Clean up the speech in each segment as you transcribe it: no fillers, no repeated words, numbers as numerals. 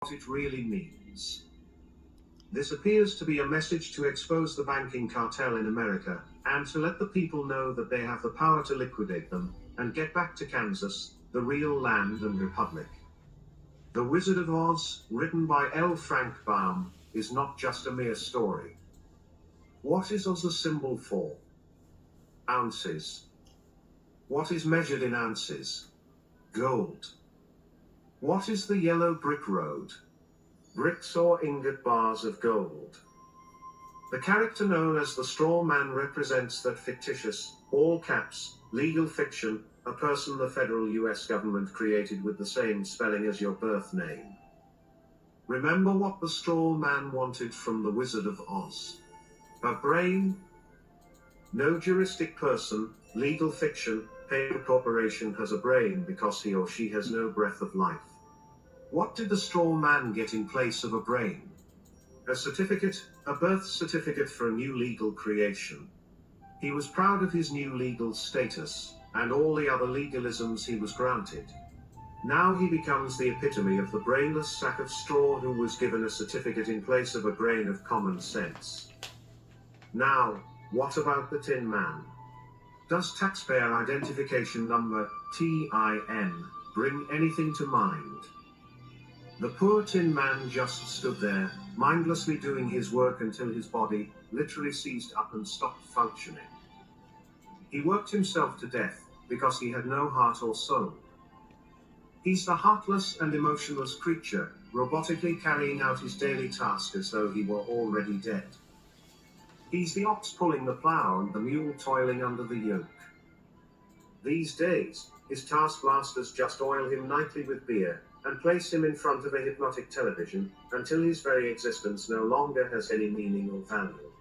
what it really means. This appears to be a message to expose the banking cartel in America, and to let the people know that they have the power to liquidate them, and get back to Kansas, the real land and republic. The Wizard of Oz, written by L. Frank Baum, is not just a mere story. What is Oz a symbol for? Ounces. What is measured in ounces? Gold. What is the yellow brick road? Bricks or ingot bars of gold. The character known as the Straw Man represents that fictitious, all caps, legal fiction, a person the federal US government created with the same spelling as your birth name. Remember what the Straw Man wanted from the Wizard of Oz? A brain? No juristic person, legal fiction, paper corporation has a brain because he or she has no breath of life. What did the Straw Man get in place of a brain? A certificate, a birth certificate for a new legal creation. He was proud of his new legal status, and all the other legalisms he was granted. Now he becomes the epitome of the brainless sack of straw who was given a certificate in place of a grain of common sense. Now, what about the Tin Man? Does taxpayer identification number, TIN, bring anything to mind? The poor Tin Man just stood there, mindlessly doing his work until his body literally seized up and stopped functioning. He worked himself to death because he had no heart or soul. He's the heartless and emotionless creature, robotically carrying out his daily task as though he were already dead. He's the ox pulling the plow and the mule toiling under the yoke. These days, his taskmasters just oil him nightly with beer, and place him in front of a hypnotic television, until his very existence no longer has any meaning or value.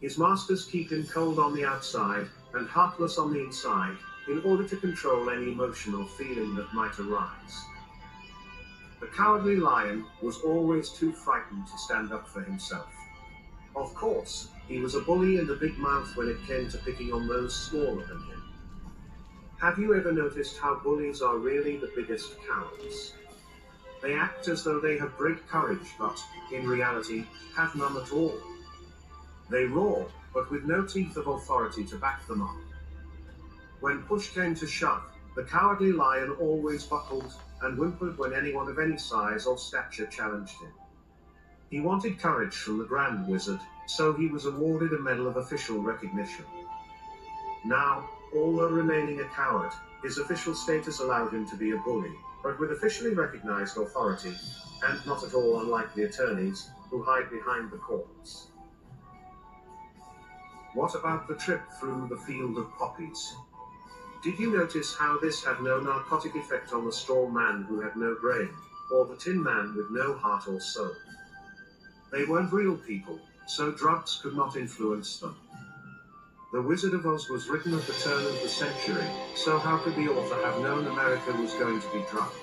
His masters keep him cold on the outside, and heartless on the inside, in order to control any emotion or feeling that might arise. The Cowardly Lion was always too frightened to stand up for himself. Of course, he was a bully and a big mouth when it came to picking on those smaller than him. Have you ever noticed how bullies are really the biggest cowards? They act as though they have great courage, but, in reality, have none at all. They roar, but with no teeth of authority to back them up. When push came to shove, the Cowardly Lion always buckled and whimpered when anyone of any size or stature challenged him. He wanted courage from the Grand Wizard, so he was awarded a medal of official recognition. Now, although remaining a coward, his official status allowed him to be a bully, but with officially recognized authority, and not at all unlike the attorneys, who hide behind the courts. What about the trip through the field of poppies? Did you notice how this had no narcotic effect on the Straw Man who had no brain, or the Tin Man with no heart or soul? They weren't real people, so drugs could not influence them. The Wizard of Oz was written at the turn of the century, so how could the author have known America was going to be drugged?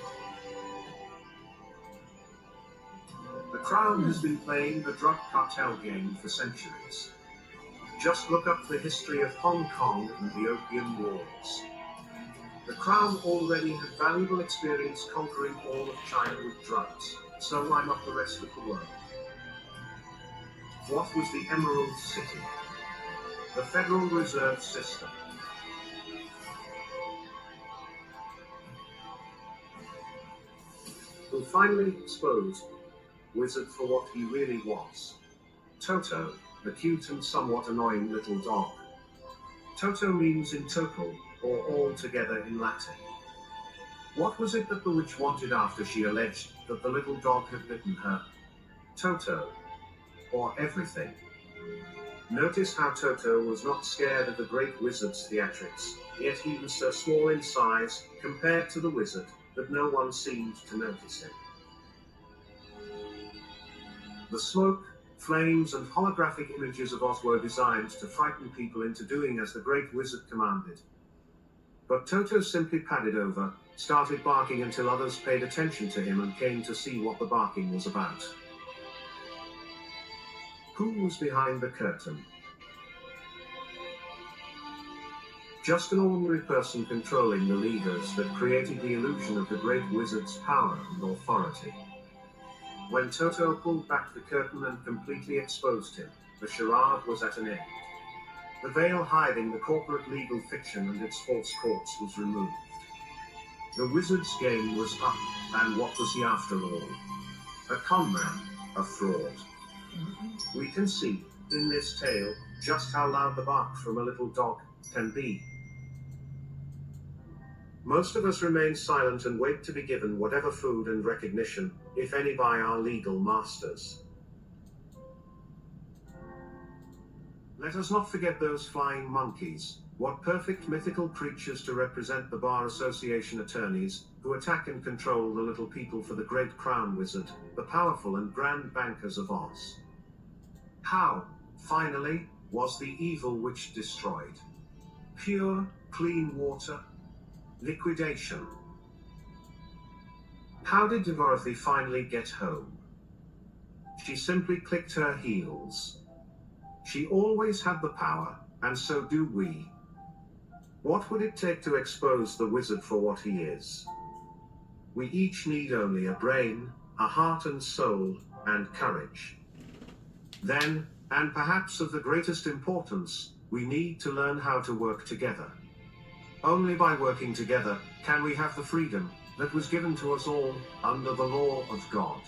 The Crown has been playing the drug cartel game for centuries. Just look up the history of Hong Kong and the Opium Wars. The Crown already had valuable experience conquering all of China with drugs, so why not the rest of the world? What was the Emerald City? The Federal Reserve System. Who finally exposed Wizard for what he really was. Toto, the cute and somewhat annoying little dog. Toto means in total, or all together in Latin. What was it that the witch wanted after she alleged that the little dog had bitten her? Toto, or everything. Notice how Toto was not scared of the great wizard's theatrics, yet he was so small in size, compared to the wizard, that no one seemed to notice him. The smoke, flames, and holographic images of Oz were designed to frighten people into doing as the great wizard commanded. But Toto simply padded over, started barking until others paid attention to him and came to see what the barking was about. Who was behind the curtain? Just an ordinary person controlling the levers that created the illusion of the great wizard's power and authority. When Toto pulled back the curtain and completely exposed him, the charade was at an end. The veil hiding the corporate legal fiction and its false courts was removed. The wizard's game was up, and what was he after all? A conman, a fraud. We can see, in this tale, just how loud the bark from a little dog can be. Most of us remain silent and wait to be given whatever food and recognition, if any, by our legal masters. Let us not forget those flying monkeys. What perfect mythical creatures to represent the Bar Association attorneys, who attack and control the little people for the great crown wizard, the powerful and grand bankers of Oz. How, finally, was the evil witch destroyed? Pure, clean water? Liquidation. How did Dorothy finally get home? She simply clicked her heels. She always had the power, and so do we. What would it take to expose the wizard for what he is? We each need only a brain, a heart and soul, and courage. Then, and perhaps of the greatest importance, we need to learn how to work together. Only by working together can we have the freedom that was given to us all under the law of God.